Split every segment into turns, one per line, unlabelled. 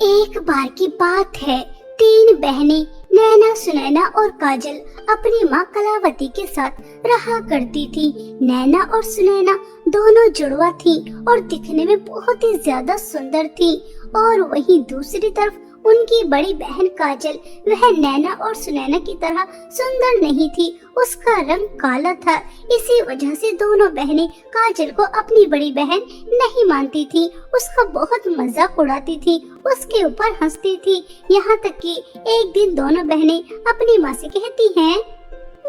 एक बार की बात है, तीन बहनें नैना, सुनैना और काजल अपनी माँ कलावती के साथ रहा करती थी। नैना और सुनैना दोनों जुड़वा थी और दिखने में बहुत ही ज्यादा सुंदर थी। और वहीं दूसरी तरफ उनकी बड़ी बहन काजल, वह नैना और सुनैना की तरह सुंदर नहीं थी, उसका रंग काला था। इसी वजह से दोनों बहनें काजल को अपनी बड़ी बहन नहीं मानती थी, उसका बहुत मजाक उड़ाती थी, उसके ऊपर हंसती थी। यहाँ तक कि एक दिन दोनों बहनें अपनी माँ से कहती हैं,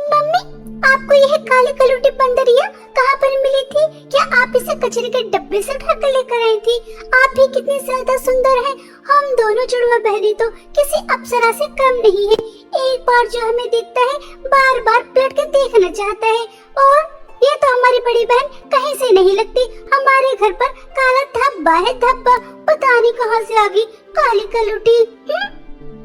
मम्मी, आपको यह काली कलूटी बंदरिया कहाँ पर मिली थी? क्या आप इसे कचरे के डब्बे से उठाकर लेकर आई थी? आप भी कितनी ज्यादा सुंदर हैं। हम दोनों जुड़वा बहनें तो किसी अप्सरा से कम नहीं है। एक बार जो हमें देखता है, बार बार पलट कर देखना चाहता है। और ये तो हमारी बड़ी बहन कहीं से नहीं लगती। हमारे घर पर काला धब्बा है, धब्बा। पता नहीं कहाँ से आ गई काली कलूटी।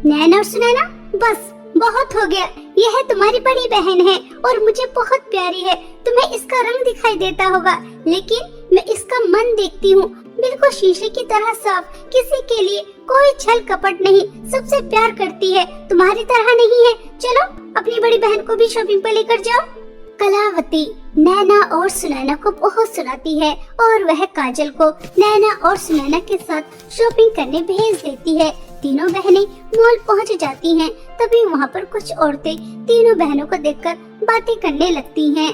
नैना और सुनैना, बस बहुत हो गया। यह तुम्हारी बड़ी बहन है और मुझे बहुत प्यारी है। तुम्हें इसका रंग दिखाई देता होगा, लेकिन मैं इसका मन देखती हूँ, बिल्कुल शीशे की तरह साफ। किसी के लिए कोई छल कपट नहीं, सबसे प्यार करती है, तुम्हारी तरह नहीं है। चलो अपनी बड़ी बहन को भी शॉपिंग पर लेकर जाओ। कलावती नैना और सुनैना को बहुत सुनाती है और वह काजल को नैना और सुनैना के साथ शॉपिंग करने भेज देती है। तीनों बहनें मॉल पहुंच जाती हैं। तभी वहां पर कुछ औरतें तीनों बहनों को देखकर बातें करने लगती हैं।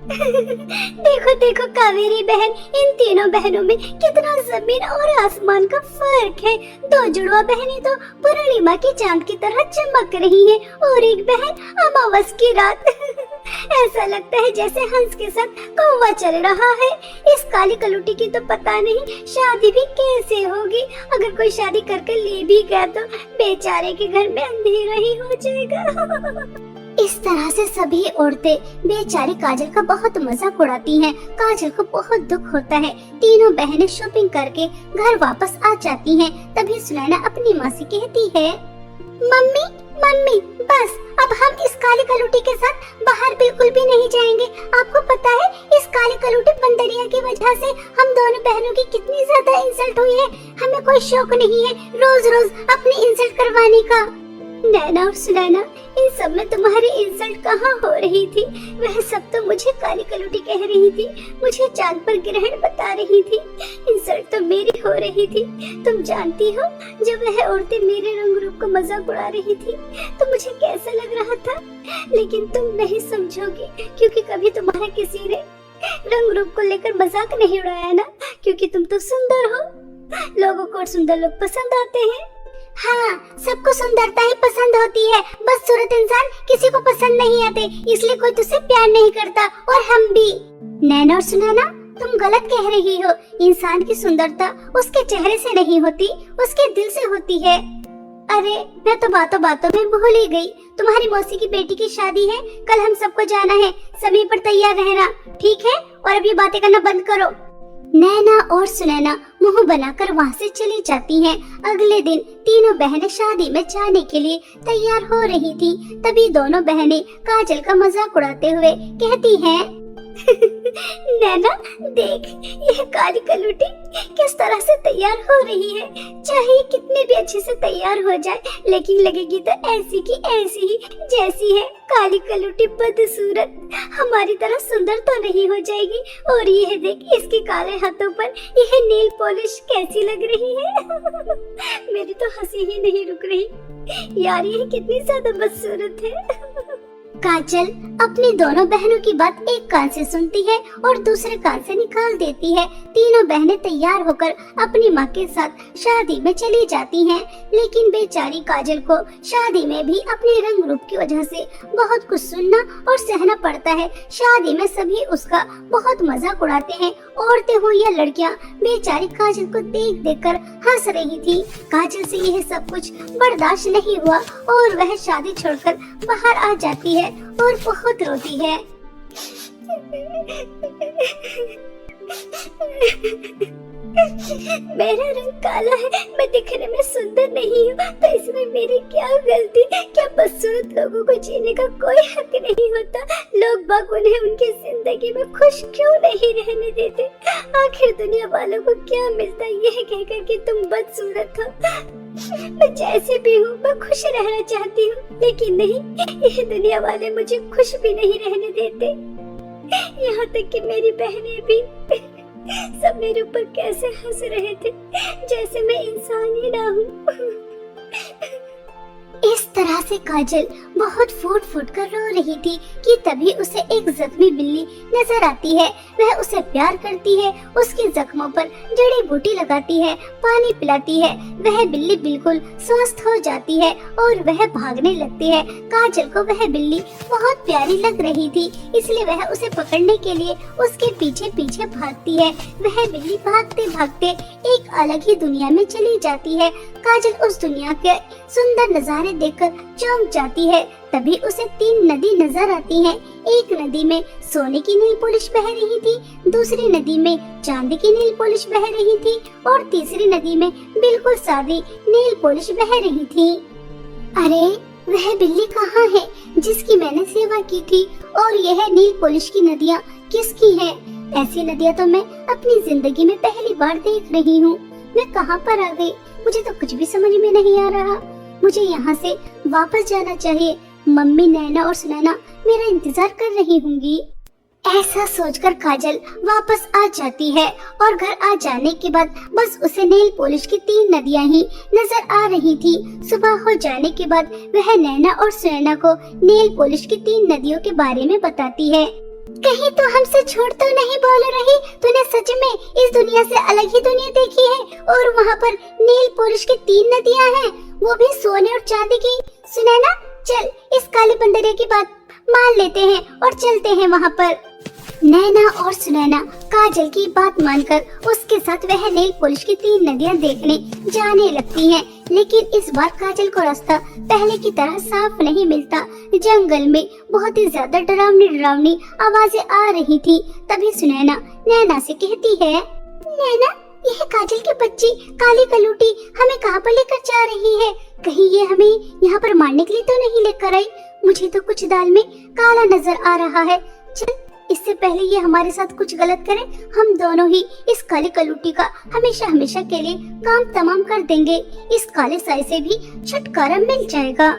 देखो देखो कावेरी बहन, इन तीनों बहनों में कितना जमीन और आसमान का फर्क है। दो जुड़वा बहनें तो पूर्णिमा की चांद की तरह चमक रही हैं और एक बहन अमावस की रात। ऐसा लगता है जैसे हंस के साथ कौवा चल रहा है। इस काली कलूटी की तो पता नहीं शादी भी कैसे होगी। अगर कोई शादी करके ले भी गया तो बेचारे के घर में अंधेरा ही हो जाएगा। इस तरह से सभी औरतें बेचारी काजल का बहुत मजाक उड़ाती हैं। काजल को बहुत दुख होता है। तीनों बहनें शॉपिंग करके घर वापस आ जाती हैं। तभी सुनैना अपनी माँ से कहती है, मम्मी मम्मी, बस अब हम इस काली कलूटी के साथ बाहर बिल्कुल भी नहीं जाएंगे। आपको पता है इस काली कलूटी बंदरिया की वजह से हम दोनों बहनों की कितनी ज्यादा इंसल्ट हुई है। हमें कोई शौक नहीं है रोज रोज अपनी इंसल्ट करवाने का। नैना और सुनैना, इन सब में तुम्हारी इंसल्ट कहाँ हो रही थी? वह सब तो मुझे काली कलूटी कह रही थी, मुझे चांद पर ग्रहण बता रही थी। इंसल्ट तो मेरी हो रही थी। तुम जानती हो, जब वह औरतें मेरे रंग रूप का मजाक उड़ा रही थी तो मुझे कैसा लग रहा था। लेकिन तुम नहीं समझोगी, क्योंकि कभी तुम्हारा किसी ने रंग रूप को लेकर मजाक नहीं उड़ाया ना, क्योंकि तुम तो सुंदर हो। लोगों को सुंदर लोग पसंद आते हैं। हाँ, सबको सुंदरता ही पसंद होती है, बदसूरत इंसान किसी को पसंद नहीं आते, इसलिए कोई तुझसे प्यार नहीं करता। और हम भी। नैना और सुनैना, तुम गलत कह रही हो। इंसान की सुंदरता उसके चेहरे से नहीं होती, उसके दिल से होती है। अरे मैं तो बातों बातों में भूल ही गई। तुम्हारी मौसी की बेटी की शादी है, कल हम सबको जाना है। समय पर तैयार रहना, ठीक है? और अब ये बातें करना बंद करो। नैना और सुनैना मुंह बनाकर वहाँ से चली जाती हैं। अगले दिन तीनों बहनें शादी में जाने के लिए तैयार हो रही थी। तभी दोनों बहनें काजल का मजाक उड़ाते हुए कहती हैं, नैना देख, यह काली कलूटी किस तरह से तैयार हो रही है। चाहे कितने भी अच्छे से तैयार हो जाए, लेकिन लगेगी तो ऐसी की ऐसी ही जैसी है। काली कलूटी बदसूरत, हमारी तरह सुंदर तो नहीं हो जाएगी। और यह देख, इसके काले हाथों पर यह नेल पॉलिश कैसी लग रही है। मेरी तो हंसी ही नहीं रुक रही। यार यह कितनी ज्यादा बदसूरत है। काजल अपनी दोनों बहनों की बात एक कान से सुनती है और दूसरे कान से निकाल देती है। तीनों बहनें तैयार होकर अपनी माँ के साथ शादी में चली जाती हैं। लेकिन बेचारी काजल को शादी में भी अपने रंग रूप की वजह से बहुत कुछ सुनना और सहना पड़ता है। शादी में सभी उसका बहुत मजाक उड़ाते हैं। औरतें हो या लड़कियाँ, बेचारी काजल को देख देख कर हंस रही थी। काजल से यह सब कुछ बर्दाश्त नहीं हुआ और वह शादी छोड़कर बाहर आ जाती है और बहुत रोती है। मेरा रंग काला है, मैं दिखने में सुंदर नहीं हूँ, तो इसमें मेरी क्या गलती? क्या बदसूरत लोगों को जीने का कोई हक नहीं होता? लोग बाग उन्हें उनकी जिंदगी में खुश क्यों नहीं रहने देते? आखिर दुनिया वालों को क्या मिलता है यह कहकर कि तुम बदसूरत हो? मैं जैसे भी हूँ मैं खुश रहना चाहती हूँ, लेकिन नहीं, ये दुनिया वाले मुझे खुश भी नहीं रहने देते। यहाँ तक कि मेरी बहनें भी सब मेरे ऊपर कैसे हंस रहे थे, जैसे मैं इंसान ही ना हूँ। इस तरह से काजल बहुत फूट फूट कर रो रही थी कि तभी उसे एक जख्मी बिल्ली नजर आती है। वह उसे प्यार करती है, उसके जख्मों पर जड़ी बूटी लगाती है, पानी पिलाती है। वह बिल्ली बिल्कुल स्वस्थ हो जाती है और वह भागने लगती है। काजल को वह बिल्ली बहुत प्यारी लग रही थी, इसलिए वह उसे पकड़ने के लिए उसके पीछे पीछे भागती है। वह बिल्ली भागते भागते एक अलग ही दुनिया में चली जाती है। काजल उस दुनिया के सुंदर नजारे देखकर चौंक जाती है। तभी उसे 3 नदी नजर आती हैं। एक नदी में सोने की नील पॉलिश बह रही थी, दूसरी नदी में चांदी की नील पॉलिश बह रही थी और तीसरी नदी में बिल्कुल सादी नील पॉलिश बह रही थी। अरे वह बिल्ली कहाँ है जिसकी मैंने सेवा की थी, और यह नील पॉलिश की नदियाँ किसकी है? ऐसी नदियाँ तो मैं अपनी जिंदगी में पहली बार देख रही हूँ। मैं कहाँ पर आ गई? मुझे तो कुछ भी समझ में नहीं आ रहा। मुझे यहाँ से वापस जाना चाहिए। मम्मी, नैना और सुनैना मेरा इंतजार कर रही होंगी। ऐसा सोचकर काजल वापस आ जाती है और घर आ जाने के बाद बस उसे नेल पॉलिश की 3 नदियां ही नजर आ रही थी। सुबह हो जाने के बाद वह नैना और सुनैना को नेल पॉलिश की 3 नदियों के बारे में बताती है। कहीं तो हमसे झूठ तो नहीं बोल रही? तूने सच में इस दुनिया से अलग ही दुनिया देखी है और वहाँ पर नेल पॉलिश की 3 नदियाँ हैं, वो भी सोने और चांदी की। सुनैना, चल इस काले बंदरिया की बात मान लेते हैं और चलते हैं वहाँ पर। नैना और सुनैना काजल की बात मानकर उसके साथ वह नेल पॉलिश की 3 नदियाँ देखने जाने लगती हैं। लेकिन इस बार काजल को रास्ता पहले की तरह साफ नहीं मिलता। जंगल में बहुत ही ज्यादा डरावनी आवाजें आ रही थी। तभी सुनैना नैना से कहती है, नैना, यह काजल की बच्ची काली कलूटी हमें कहाँ पर लेकर जा रही है? कहीं ये हमें यहाँ पर मारने के लिए तो नहीं लेकर आई? मुझे तो कुछ दाल में काला नजर आ रहा है। चल, इससे पहले ये हमारे साथ कुछ गलत करे, हम दोनों ही इस काले कलूटी का हमेशा हमेशा के लिए काम तमाम कर देंगे। इस काले साए से भी छुटकारा मिल जाएगा।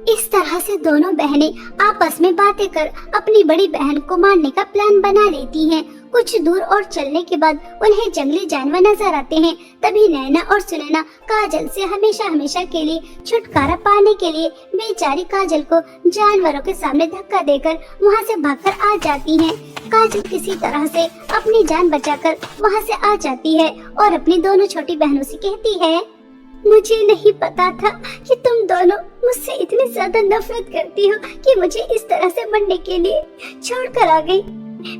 इस तरह से दोनों बहनें आपस में बातें कर अपनी बड़ी बहन को मारने का प्लान बना लेती हैं। कुछ दूर और चलने के बाद उन्हें जंगली जानवर नजर आते हैं। तभी नैना और सुनैना काजल से हमेशा हमेशा के लिए छुटकारा पाने के लिए बेचारी काजल को जानवरों के सामने धक्का देकर वहां से भागकर आ जाती हैं। काजल किसी तरह से अपनी जान बचाकर वहां से आ जाती है और अपनी दोनों छोटी बहनों से कहती है, मुझे नहीं पता था कि तुम दोनों मुझसे इतनी ज्यादा नफरत करती हो कि मुझे इस तरह से मरने के लिए छोड़कर आ गई।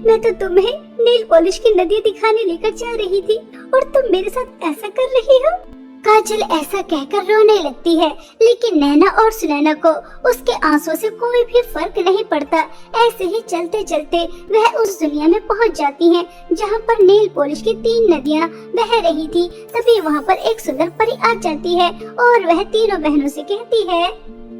मैं तो तुम्हें नेल पॉलिश की नदी दिखाने लेकर जा रही थी और तुम मेरे साथ ऐसा कर रही हो। काजल ऐसा कहकर रोने लगती है, लेकिन नैना और सुनैना को उसके आंसुओं से कोई भी फर्क नहीं पड़ता। ऐसे ही चलते चलते वह उस दुनिया में पहुंच जाती हैं जहां पर नेल पॉलिश की 3 नदियां बह रही थी। तभी वहां पर एक सुंदर परी आ जाती है और वह तीनों बहनों से कहती है,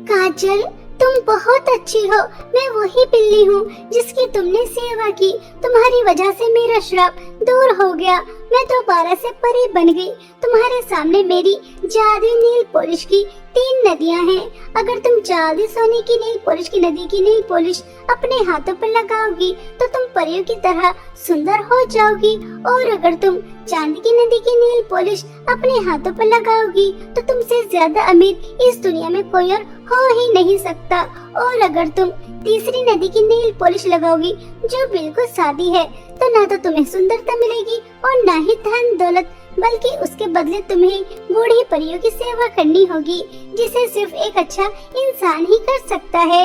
काजल, तुम बहुत अच्छी हो। मैं वही बिल्ली हूँ जिसकी तुमने सेवा की। तुम्हारी वजह से मेरा श्राप दूर हो गया। मैं दोबारा से परी बन गई। तुम्हारे सामने मेरी जादुई नील पॉलिश की 3 नदियाँ हैं। अगर तुम जादुई सोने की नील पॉलिश की नदी की नील पॉलिश अपने हाथों पर लगाओगी तो तुम परियों की तरह सुंदर हो जाओगी, और अगर तुम चांदी की नदी की नील पॉलिश अपने हाथों पर लगाओगी तो तुमसे ज्यादा अमीर इस दुनिया में कोई और हो ही नहीं सकता। और अगर तुम तीसरी नदी की नील पॉलिश लगाओगी जो बिल्कुल सादी है, तो ना तो तुम्हें सुंदरता मिलेगी और ना ही धन दौलत, बल्कि उसके बदले तुम्हें बूढ़ी परियों की सेवा करनी होगी, जिसे सिर्फ एक अच्छा इंसान ही कर सकता है।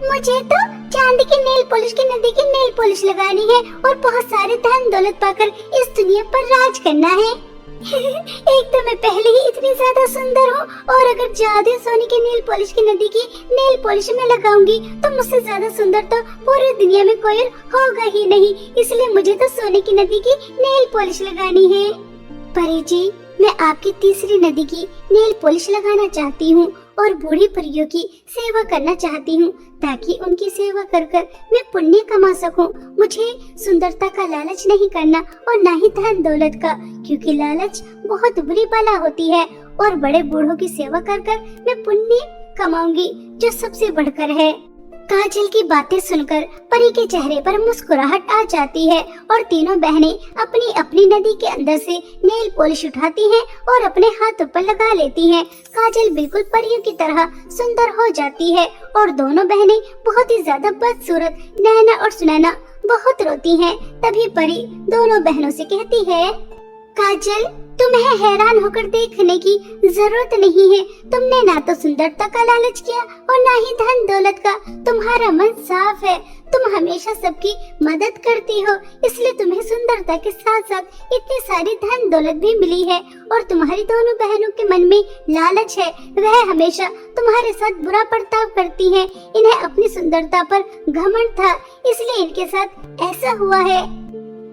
मुझे तो चांदी की नेल पॉलिश की नदी की नेल पॉलिश लगानी है और बहुत सारे धन दौलत पाकर इस दुनिया पर राज करना है। एक तो मैं पहले ही इतनी ज्यादा सुंदर हूँ, और अगर जादू सोने की नेल पॉलिश की नदी की नेल पॉलिश में लगाऊंगी तो मुझसे ज्यादा सुंदर तो पूरी दुनिया में कोई होगा ही नहीं। इसलिए मुझे तो सोने की नदी की नेल पॉलिश लगानी है। परी जी, मैं आपकी तीसरी नदी की नेल पॉलिश लगाना चाहती हूँ और बूढ़ी परियों की सेवा करना चाहती हूँ, ताकि उनकी सेवा कर कर मैं पुण्य कमा सकूं। मुझे सुंदरता का लालच नहीं करना और ना ही धन दौलत का, क्योंकि लालच बहुत बुरी बला होती है और बड़े बूढ़ों की सेवा कर कर मैं पुण्य कमाऊंगी, जो सबसे बढ़कर है। काजल की बातें सुनकर परी के चेहरे पर मुस्कुराहट आ जाती है और तीनों बहनें अपनी अपनी नदी के अंदर से नेल पॉलिश उठाती हैं और अपने हाथों पर लगा लेती हैं। काजल बिल्कुल परियों की तरह सुंदर हो जाती है और दोनों बहनें बहुत ही ज्यादा बदसूरत नैना और सुनैना बहुत रोती हैं। तभी परी दोनों बहनों से कहती है, काजल, तुम्हें हैरान होकर देखने की जरूरत नहीं है। तुमने ना तो सुंदरता का लालच किया और ना ही धन दौलत का। तुम्हारा मन साफ है, तुम हमेशा सबकी मदद करती हो, इसलिए तुम्हें सुंदरता के साथ साथ इतनी सारी धन दौलत भी मिली है। और तुम्हारी दोनों बहनों के मन में लालच है, वह हमेशा तुम्हारे साथ बुरा बर्ताव करती हैं। इन्हें अपनी सुंदरता पर घमंड था, इसलिए इनके साथ ऐसा हुआ है।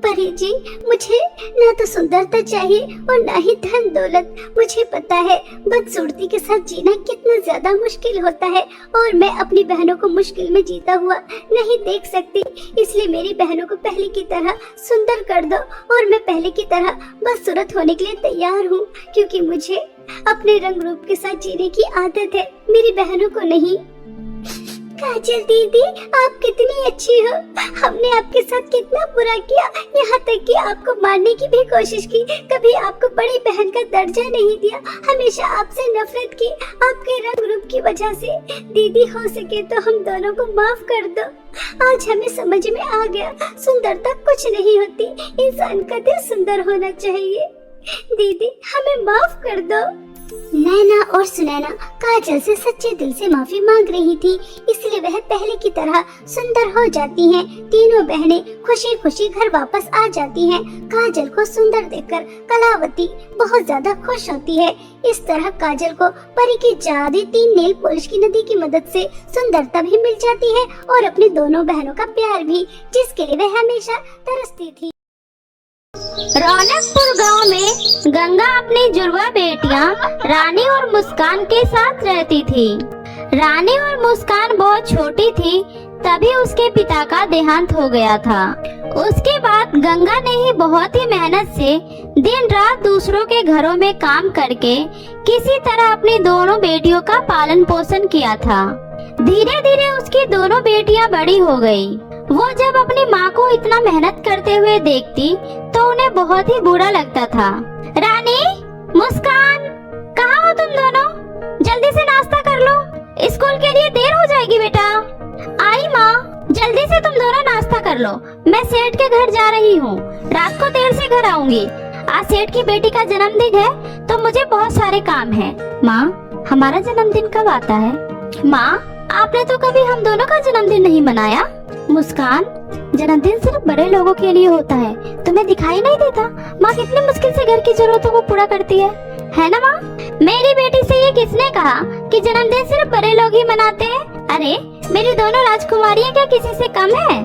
परी जी, मुझे ना तो सुंदरता चाहिए और ना ही धन दौलत। मुझे पता है बदसूरती के साथ जीना कितना ज्यादा मुश्किल होता है और मैं अपनी बहनों को मुश्किल में जीता हुआ नहीं देख सकती, इसलिए मेरी बहनों को पहले की तरह सुंदर कर दो और मैं पहले की तरह बदसूरत होने के लिए तैयार हूँ, क्योंकि मुझे अपने रंग रूप के साथ जीने की आदत है, मेरी बहनों को नहीं। काजल दीदी, आप कितनी अच्छी हो। हमने आपके साथ कितना बुरा किया, यहाँ तक कि आपको मारने की भी कोशिश की, कभी आपको बड़ी बहन का दर्जा नहीं दिया, हमेशा आपसे नफरत की आपके रंग रूप की वजह से। दीदी, हो सके तो हम दोनों को माफ कर दो। आज हमें समझ में आ गया, सुंदरता कुछ नहीं होती, इंसान का दिल सुंदर होना चाहिए। दीदी, हमें माफ कर दो। नैना और सुनैना काजल से सच्चे दिल से माफी मांग रही थी, इसलिए वह पहले की तरह सुंदर हो जाती हैं। तीनों बहनें खुशी खुशी घर वापस आ जाती हैं। काजल को सुंदर देखकर कलावती बहुत ज्यादा खुश होती है। इस तरह काजल को परी की जादुई 3 नेल पॉलिश की नदी की मदद से सुंदरता भी मिल जाती है और अपनी दोनों बहनों का प्यार भी, जिसके लिए वह हमेशा तरसती थी।
रौनकपुर गांव में गंगा अपनी जुड़वा बेटियां रानी और मुस्कान के साथ रहती थी। रानी और मुस्कान बहुत छोटी थी, तभी उसके पिता का देहांत हो गया था। उसके बाद गंगा ने ही बहुत ही मेहनत से दिन रात दूसरों के घरों में काम करके किसी तरह अपनी दोनों बेटियों का पालन पोषण किया था। धीरे धीरे उसकी दोनों बेटियां बड़ी हो गई। वो जब अपनी माँ को इतना मेहनत करते हुए देखती तो उन्हें बहुत ही बुरा लगता था। रानी, मुस्कान, कहाँ हो तुम दोनों? जल्दी से नाश्ता कर लो, स्कूल के लिए देर हो जाएगी बेटा। आई माँ, जल्दी से तुम दोनों नाश्ता कर लो, मैं सेठ के घर जा रही हूँ, रात को देर से घर आऊंगी। आज सेठ की बेटी का जन्मदिन है तो मुझे बहुत सारे काम है। माँ, हमारा जन्मदिन कब आता है? माँ, आपने तो कभी हम दोनों का जन्मदिन नहीं मनाया। मुस्कान, जन्मदिन सिर्फ बड़े लोगों के लिए होता है, तुम्हें दिखाई नहीं देता? माँ कितनी मुश्किल से घर की जरूरतों को पूरा करती है ना माँ? मेरी बेटी से ये किसने कहा कि जन्मदिन सिर्फ बड़े लोग ही मनाते हैं? अरे, मेरी दोनों राजकुमारियाँ क्या किसी से कम है?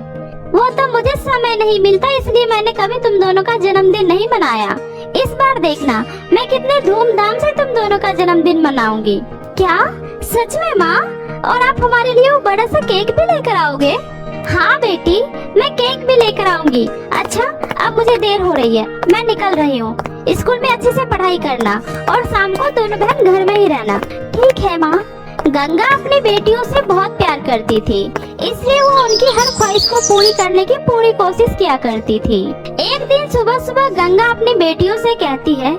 वो तो मुझे समय नहीं मिलता, इसलिए मैंने कभी तुम दोनों का जन्मदिन नहीं मनाया। इस बार देखना, मैं कितने धूमधाम से तुम दोनों का जन्मदिन मनाऊंगी। क्या सच में माँ? और आप हमारे लिए वो बड़ा सा केक भी लेकर आओगे? हाँ बेटी, मैं केक भी लेकर आऊंगी। अच्छा, अब मुझे देर हो रही है, मैं निकल रही हूँ। स्कूल में अच्छे से पढ़ाई करना और शाम को दोनों बहन घर में ही रहना। ठीक है माँ। गंगा अपनी बेटियों से बहुत प्यार करती थी, इसलिए वो उनकी हर ख्वाहिश को पूरी करने की पूरी कोशिश किया करती थी। एक दिन सुबह सुबह गंगा अपनी बेटियों से कहती है,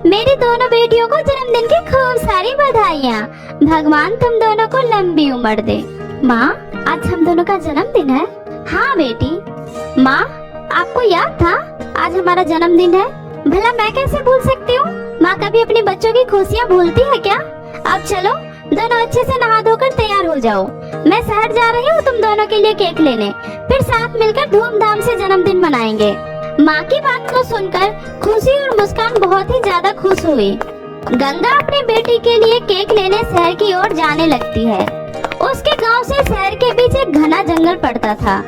मेरी दोनों बेटियों को जन्मदिन की खूब सारी बधाइयाँ। भगवान तुम दोनों को लंबी उम्र दे। माँ, आज हम दोनों का जन्मदिन है। हाँ बेटी। माँ, आपको याद था आज हमारा जन्मदिन है? भला मैं कैसे भूल सकती हूँ? माँ कभी अपने बच्चों की खुशियाँ भूलती है क्या? अब चलो, दोनों अच्छे से नहा धोकर तैयार हो जाओ, मैं शहर जा रही हूँ तुम दोनों के लिए केक लेने, फिर साथ मिलकर धूमधाम से जन्मदिन मनाएंगे। माँ की बात को सुनकर खुशी और मुस्कान बहुत ही ज्यादा खुश हुई। गंगा अपनी बेटी के लिए केक लेने शहर की ओर जाने लगती है। उसके गांव से शहर के बीच एक घना जंगल पड़ता था।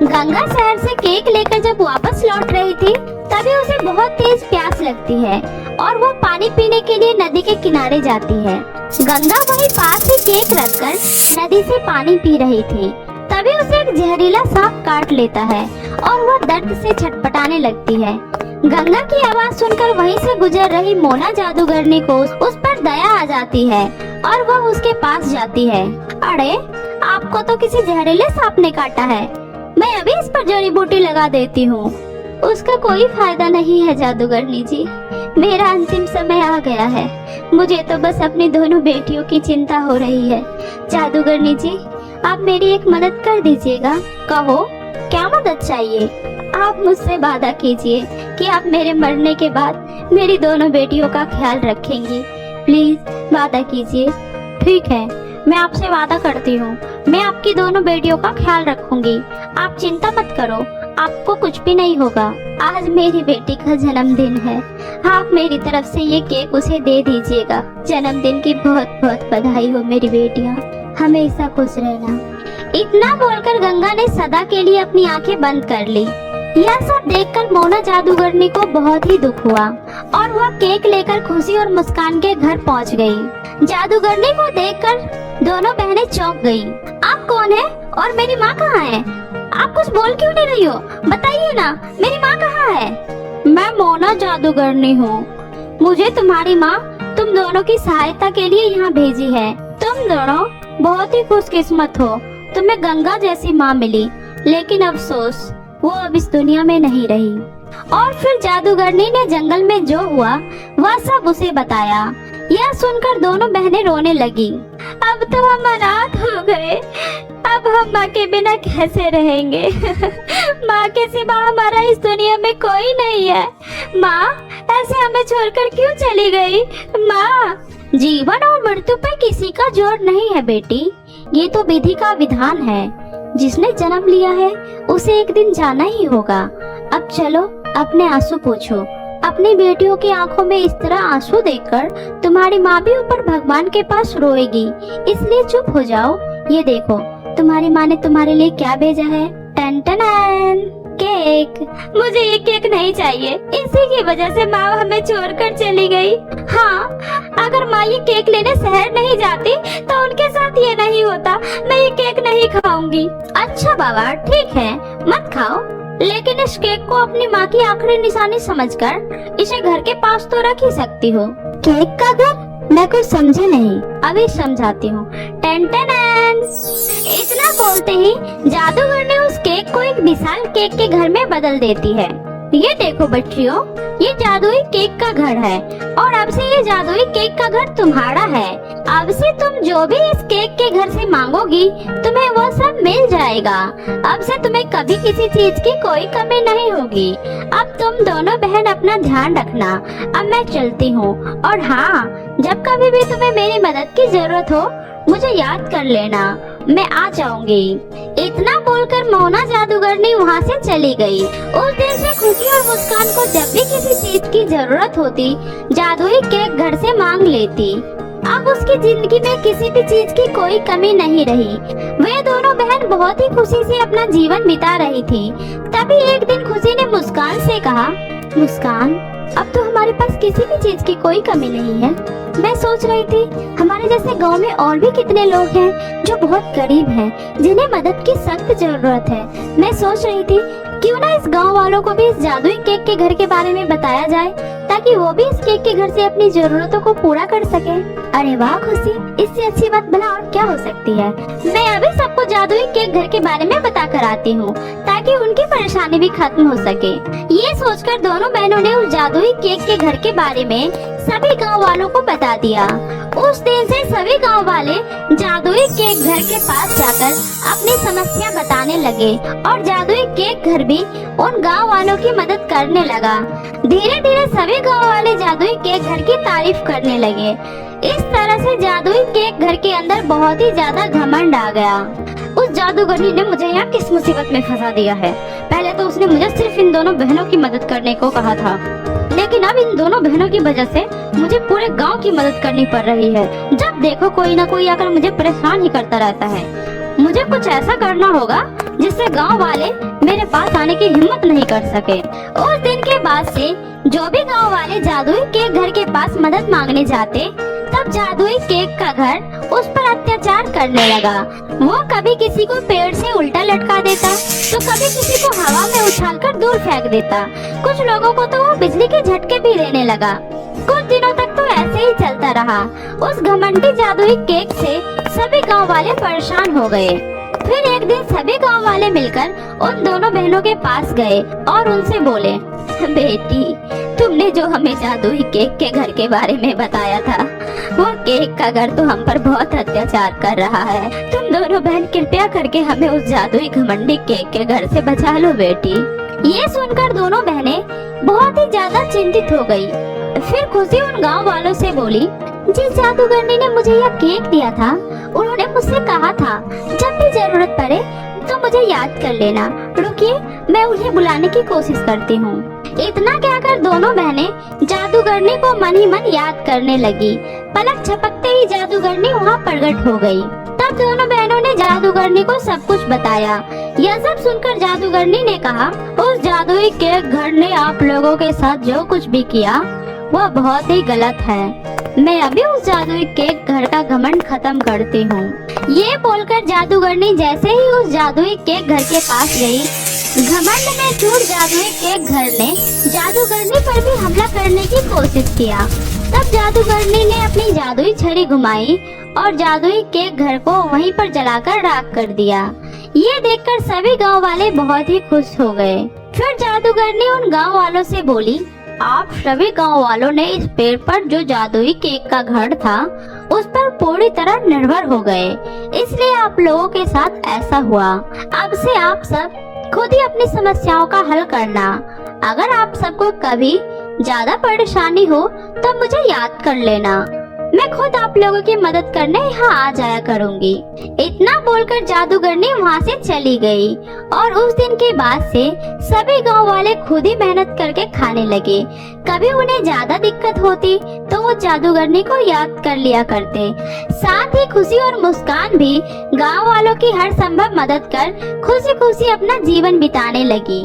गंगा शहर से केक लेकर जब वापस लौट रही थी, तभी उसे बहुत तेज प्यास लगती है और वो पानी पीने के लिए नदी के किनारे जाती है। गंगा वहीं पास ही केक रखकर नदी से पानी पी रही थी, तभी उसे एक जहरीला सांप काट लेता है और वो दर्द से छटपटाने लगती है। गंगा की आवाज सुनकर वहीं से गुजर रही मोना जादूगरनी को उस पर दया आ जाती है और वह उसके पास जाती है। अरे, आपको तो किसी जहरीले सांप ने काटा है, मैं अभी इस पर जड़ी बूटी लगा देती हूँ। उसका कोई फायदा नहीं है जादूगरनी जी, मेरा अंतिम समय आ गया है। मुझे तो बस अपनी दोनों बेटियों की चिंता हो रही है। जादूगरनी जी, आप मेरी एक मदद कर दीजिएगा। कहो, क्या मदद चाहिए? आप मुझसे वादा कीजिए कि आप मेरे मरने के बाद मेरी दोनों बेटियों का ख्याल रखेंगी। प्लीज वादा कीजिए। ठीक है, मैं आपसे वादा करती हूँ, मैं आपकी दोनों बेटियों का ख्याल रखूंगी। आप चिंता मत करो, आपको कुछ भी नहीं होगा। आज मेरी बेटी का जन्मदिन है, आप मेरी तरफ से ये केक उसे दे दीजिएगा। जन्मदिन की बहुत बहुत बधाई हो मेरी बेटियाँ, हमेशा खुश रहना। इतना बोलकर गंगा ने सदा के लिए अपनी आंखें बंद कर ली। यह सब देखकर मोना जादूगरनी को बहुत ही दुख हुआ और वह केक लेकर खुशी और मुस्कान के घर पहुंच गई। जादूगरनी को देखकर दोनों बहनें चौंक गईं। आप कौन है और मेरी माँ कहाँ है? आप कुछ बोल क्यों नहीं रही हो? बताइए ना, मेरी माँ कहाँ है? मैं मोना जादूगरनी हूँ। मुझे तुम्हारी माँ तुम दोनों की सहायता के लिए यहाँ भेजी है। तुम दोनों बहुत ही खुशकिस्मत हो, तुम्हें गंगा जैसी माँ मिली, लेकिन अफसोस वो अब इस दुनिया में नहीं रही। और फिर जादूगरनी ने जंगल में जो हुआ वह सब उसे बताया। यह सुनकर दोनों बहनें रोने लगी। अब तो हम अनाथ हो गए, अब हम माँ के बिना कैसे रहेंगे? माँ के सिवा हमारा इस दुनिया में कोई नहीं है। माँ ऐसे हमें छोड़कर क्यों चली गई? माँ, जीवन और मृत्यु पर किसी का जोर नहीं है बेटी, ये तो विधि का विधान है। जिसने जन्म लिया है उसे एक दिन जाना ही होगा। अब चलो अपने आंसू पोंछो। अपनी बेटियों की आंखों में इस तरह आंसू देखकर तुम्हारी माँ भी ऊपर भगवान के पास रोएगी, इसलिए चुप हो जाओ। ये देखो तुम्हारी माँ ने तुम्हारे लिए क्या भेजा है। टन टन केक। मुझे ये केक नहीं चाहिए, इसी की वजह से माँ हमें छोड़कर चली गई। हाँ, अगर माँ ये केक लेने शहर नहीं जाती तो उनके साथ ये नहीं होता। मैं ये केक नहीं खाऊंगी। अच्छा बाबा, ठीक है, मत खाओ, लेकिन इस केक को अपनी माँ की आखिरी निशानी समझकर इसे घर के पास तो रख ही सकती हो। केक का घर? मैं कुछ समझे नहीं, अभी समझाती हूँ। Ten ten. इतना बोलते ही जादूगर ने उस केक को एक विशाल केक के घर में बदल देती है। ये देखो बच्चियों, ये जादुई केक का घर है और अब से ये जादुई केक का घर तुम्हारा है। अब से तुम जो भी इस केक के घर से मांगोगी तुम्हें वो सब मिल जाएगा। अब से तुम्हें कभी किसी चीज की कोई कमी नहीं होगी। अब तुम दोनों बहन अपना ध्यान रखना। अब मैं चलती हूँ, और हाँ, जब कभी भी तुम्हें मेरी मदद की जरूरत हो मुझे याद कर लेना, मैं आ जाऊंगी। इतना बोलकर मोना जादूगरनी वहाँ से चली गई। उस दिन से खुशी और मुस्कान को जब भी किसी चीज की जरूरत होती जादुई केक घर से मांग लेती। अब उसकी जिंदगी में किसी भी चीज की कोई कमी नहीं रही। वे दोनों बहन बहुत ही खुशी से अपना जीवन बिता रही थी। तभी एक दिन खुशी ने मुस्कान से कहा, मुस्कान, अब तो हमारे पास किसी भी चीज की कोई कमी नहीं है। मैं सोच रही थी हमारे जैसे गांव में और भी कितने लोग हैं जो बहुत गरीब हैं, जिन्हें मदद की सख्त जरूरत है। मैं सोच रही थी क्यों ना इस गांव वालों को भी इस जादुई केक के घर के बारे में बताया जाए, ताकि वो भी इस केक के घर से अपनी जरूरतों को पूरा कर सके। अरे वाह खुशी, इससे अच्छी बात भला और क्या हो सकती है। मैं अभी सबको जादुई केक घर के बारे में बता कर आती हूँ, ताकि उनकी परेशानी भी खत्म हो सके। ये सोचकर दोनों बहनों ने उस जादुई केक के घर के बारे में सभी गांव वालों को बता दिया। उस दिन से सभी गांव वाले जादुई केक घर के पास जाकर अपनी समस्या बताने लगे और जादुई केक घर भी उन गांव वालों की मदद करने लगा। धीरे धीरे सभी गांव वाले जादुई केक घर की तारीफ करने लगे। इस तरह से जादुई केक घर के अंदर बहुत ही ज्यादा घमंड आ गया। उस जादूगरनी ने मुझे यहाँ किस मुसीबत में फंसा दिया है। पहले तो उसने मुझे सिर्फ इन दोनों बहनों की मदद करने को कहा था, लेकिन अब इन दोनों बहनों की वजह से मुझे पूरे गांव की मदद करनी पड़ रही है। जब देखो कोई ना कोई आकर मुझे परेशान ही करता रहता है। मुझे कुछ ऐसा करना होगा जिससे गांव वाले मेरे पास आने की हिम्मत नहीं कर सके। उस दिन के बाद से जो भी गांव वाले जादुई केक घर के पास मदद मांगने जाते, तब तब जादुई केक का घर उस पर अत्याचार करने लगा। वो कभी किसी को पेड़ से उल्टा लटका देता, तो कभी किसी को हवा में उछालकर दूर फेंक देता। कुछ लोगों को तो वो बिजली के झटके भी देने लगा। कुछ दिनों तक तो ऐसे ही चलता रहा। उस घमंडी जादुई केक से सभी गांव वाले परेशान हो गए। फिर एक दिन सभी गांव वाले मिलकर उन दोनों बहनों के पास गए और उनसे बोले, बेटी, तुमने जो हमें जादुई केक के घर के बारे में बताया था, वो केक का घर तो हम पर बहुत अत्याचार कर रहा है। तुम दोनों बहन कृपया करके हमें उस जादुई घमंडी केक के घर से बचा लो बेटी। ये सुनकर दोनों बहनें बहुत ही ज्यादा चिंतित हो गई। फिर खुशी उन गांव वालों से बोली, जिस जादूगरनी ने मुझे यह केक दिया था, उन्होंने मुझसे कहा था जब भी जरूरत पड़े तो मुझे याद कर लेना। रुकिए, मैं उन्हें बुलाने की कोशिश करती हूँ। इतना कहकर दोनों बहनें जादूगरनी को मन ही मन याद करने लगी। पलक झपकते ही जादूगरनी वहाँ प्रकट हो गई। तब दोनों बहनों ने जादूगरनी को सब कुछ बताया। यह सब सुनकर जादूगरनी ने कहा, उस जादुई केक घर ने आप लोगों के साथ जो कुछ भी किया वह बहुत ही गलत है। मैं अभी उस जादुई केक घर का घमंड खत्म करती हूँ। ये बोलकर जादूगरनी जैसे ही उस जादुई केक घर के पास गई, घमंड में चूर जादुई केक घर ने जादूगरनी पर भी हमला करने की कोशिश किया। तब जादूगरनी ने अपनी जादुई छड़ी घुमाई और जादुई केक घर को वहीं पर जलाकर राख कर दिया। ये देखकर सभी गांव वाले बहुत ही खुश हो गए। फिर जादूगरनी उन गांव वालों से बोली, आप सभी गांव वालों ने इस पेड़ पर जो जादुई केक का घर था उस पर पूरी तरह निर्भर हो गए, इसलिए आप लोगों के साथ ऐसा हुआ। अब से आप सब खुद ही अपनी समस्याओं का हल करना। अगर आप सबको कभी ज्यादा परेशानी हो तो मुझे याद कर लेना। मैं खुद आप लोगों की मदद करने यहाँ आ जाया करूँगी। इतना बोलकर जादूगरनी वहाँ से चली गई और उस दिन के बाद से सभी गांव वाले खुद ही मेहनत करके खाने लगे। कभी उन्हें ज्यादा दिक्कत होती तो वो जादूगरनी को याद कर लिया करते। साथ ही खुशी और मुस्कान भी गांव वालों की हर संभव मदद कर खुशी खुशी अपना जीवन बिताने लगी।